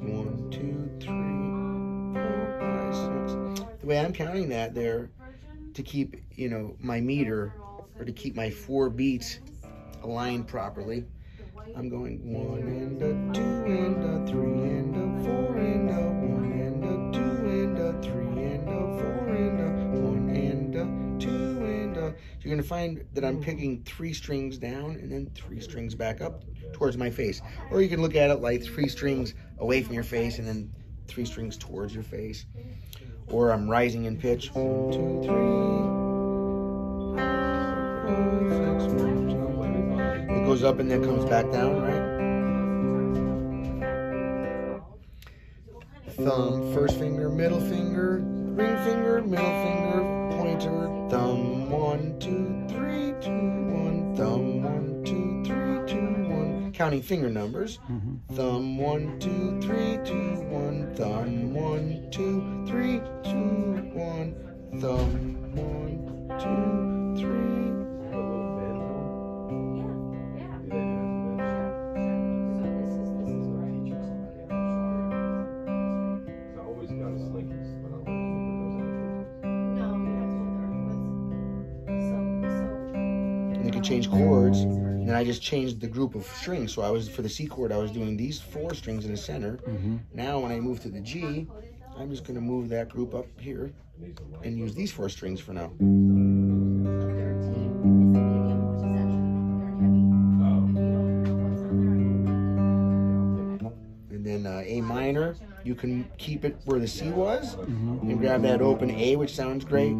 1, 2, 3, 4, 5, 6. The way I'm counting that there, to keep, you know, my meter, or to keep my 4 beats aligned properly, I'm going 1 and a 2 and a 3 and a 4 and a 1 and a 2 and a 3 and a 4 and a 1 and a 2 and a. So you're going to find that I'm picking 3 strings down and then 3 strings back up towards my face. Or you can look at it like 3 strings away from your face and then 3 strings towards your face. Or I'm rising in pitch. 1, 2, 3, 4, 5, 6, 1, 2. It goes up and then comes back down, right? Thumb, first finger, middle finger, ring finger, middle finger, pointer, thumb, 1, 2, 3, 2, 1, thumb, 1, 2, 3, 2, 1. Counting finger numbers. Thumb, 1, 2, 3, 2, 1, thumb, 1, 2, 3, 2, 1, thumb, 1, 2, 3. You can change chords, and then I just changed the group of strings. So I was, for the C chord, I was doing these 4 strings in the center. Now when I move to the G, I'm just going to move that group up here and use these 4 strings for now. And then A minor, you can keep it where the C was, and grab that open A, which sounds great.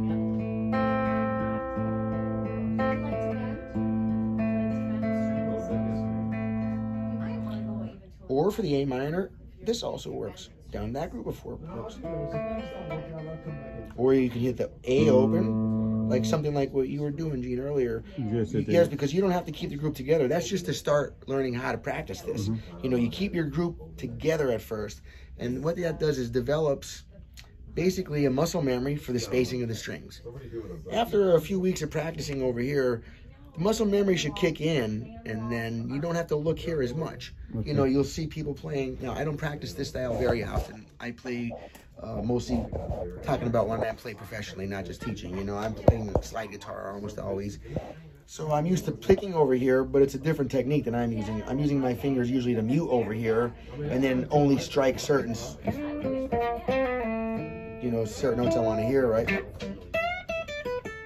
Or for the A minor, this also works. Down that group of 4 works. Or you can hit the A open, like something like what you were doing, Gene, earlier. Yes, because you don't have to keep the group together. That's just to start learning how to practice this. You know, you keep your group together at first, and what that does is develops basically a muscle memory for the spacing of the strings. After a few weeks of practicing over here, the muscle memory should kick in, and then you don't have to look here as much. You know, you'll see people playing. Now, I don't practice this style very often. I play mostly talking about when I play professionally, not just teaching. You know, I'm playing slide guitar almost always. So I'm used to picking over here, but it's a different technique than I'm using. I'm using my fingers usually to mute over here, and then only strike certain, you know, certain notes I want to hear, right?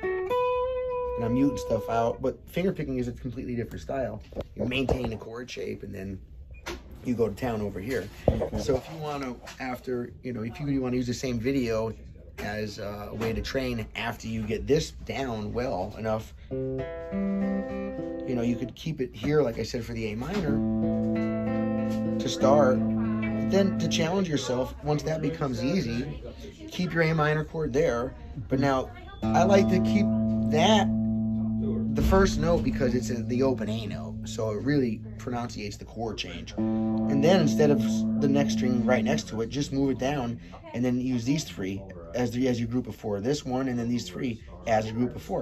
And I'm muting stuff out, but finger picking is a completely different style. You maintain the chord shape, and then you go to town over here. So if you want to, after, you know, if you want to use the same video as a way to train after you get this down well enough, you know, you could keep it here, like I said, for the A minor to start. Then to challenge yourself, once that becomes easy, keep your A minor chord there. But now I like to keep that the first note because it's the open A note, so it really pronunciates the chord change. And then instead of the next string right next to it, just move it down and then use these 3 as your group of 4. This one and then these 3 as a group of 4.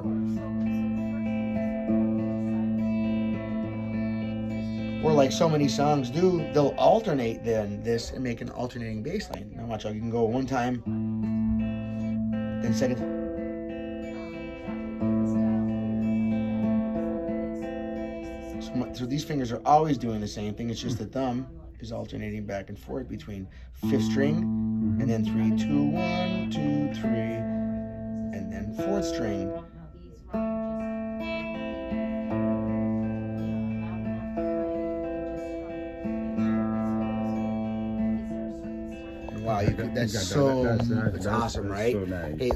Or like so many songs do, they'll alternate then this and make an alternating bass line. Now watch, you can go one time, then second. So these fingers are always doing the same thing. It's just the thumb is alternating back and forth between 5th string and then 3, 2, 1, 2, 3, and then 4th string. Wow, that's awesome, right? So nice. Hey,